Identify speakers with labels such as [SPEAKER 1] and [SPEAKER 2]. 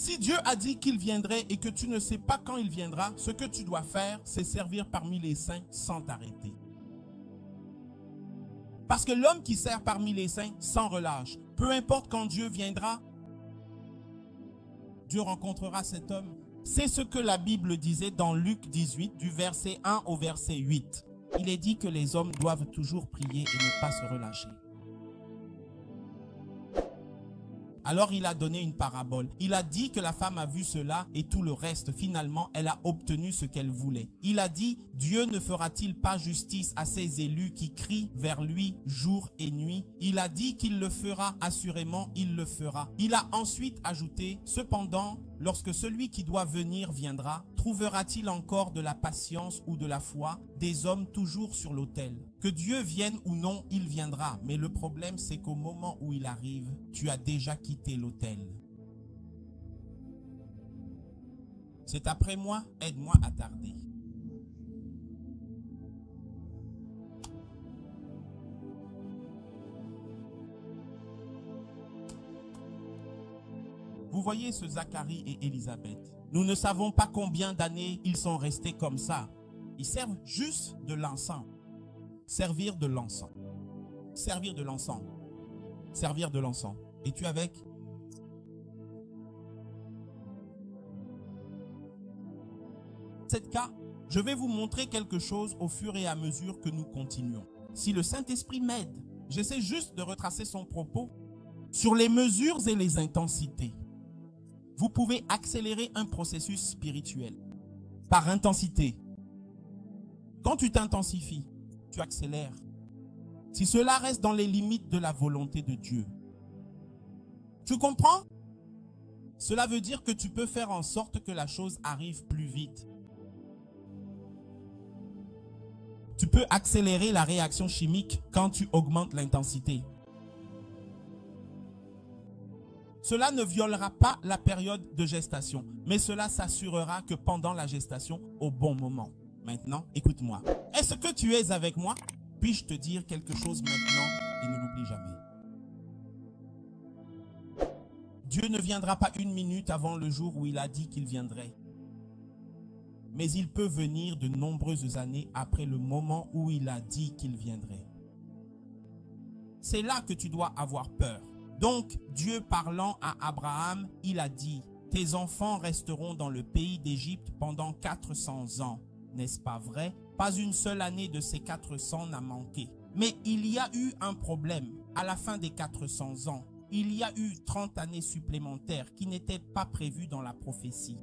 [SPEAKER 1] Si Dieu a dit qu'il viendrait et que tu ne sais pas quand il viendra, ce que tu dois faire, c'est servir parmi les saints sans t'arrêter. Parce que l'homme qui sert parmi les saints sans relâche, peu importe quand Dieu viendra, Dieu rencontrera cet homme. C'est ce que la Bible disait dans Luc 18, du verset 1 au verset 8. Il est dit que les hommes doivent toujours prier et ne pas se relâcher. Alors il a donné une parabole. Il a dit que la femme a vu cela et tout le reste. Finalement, elle a obtenu ce qu'elle voulait. Il a dit, Dieu ne fera-t-il pas justice à ses élus qui crient vers lui jour et nuit? Il a dit qu'il le fera, assurément, il le fera. Il a ensuite ajouté, cependant, lorsque celui qui doit venir viendra, trouvera-t-il encore de la patience ou de la foi, des hommes toujours sur l'autel? Que Dieu vienne ou non, il viendra. Mais le problème, c'est qu'au moment où il arrive, tu as déjà quitté l'autel. C'est après moi, aide-moi à tarder. Vous voyez ce Zacharie et Élisabeth. Nous ne savons pas combien d'années ils sont restés comme ça. Ils servent juste de l'encens. Servir de l'encens. Servir de l'encens. Servir de l'encens. Es-tu avec? Cette cas, je vais vous montrer quelque chose au fur et à mesure que nous continuons. Si le Saint-Esprit m'aide, j'essaie juste de retracer son propos sur les mesures et les intensités. Vous pouvez accélérer un processus spirituel par intensité. Quand tu t'intensifies, tu accélères. Si cela reste dans les limites de la volonté de Dieu. Tu comprends? Cela veut dire que tu peux faire en sorte que la chose arrive plus vite. Tu peux accélérer la réaction chimique quand tu augmentes l'intensité. Cela ne violera pas la période de gestation, mais cela s'assurera que pendant la gestation, au bon moment. Maintenant, écoute-moi. Est-ce que tu es avec moi? Puis-je te dire quelque chose maintenant et ne l'oublie jamais. Dieu ne viendra pas une minute avant le jour où il a dit qu'il viendrait. Mais il peut venir de nombreuses années après le moment où il a dit qu'il viendrait. C'est là que tu dois avoir peur. Donc, Dieu parlant à Abraham, il a dit, « Tes enfants resteront dans le pays d'Égypte pendant 400 ans. » N'est-ce pas vrai? Pas une seule année de ces 400 n'a manqué. Mais il y a eu un problème. À la fin des 400 ans, il y a eu 30 années supplémentaires qui n'étaient pas prévues dans la prophétie.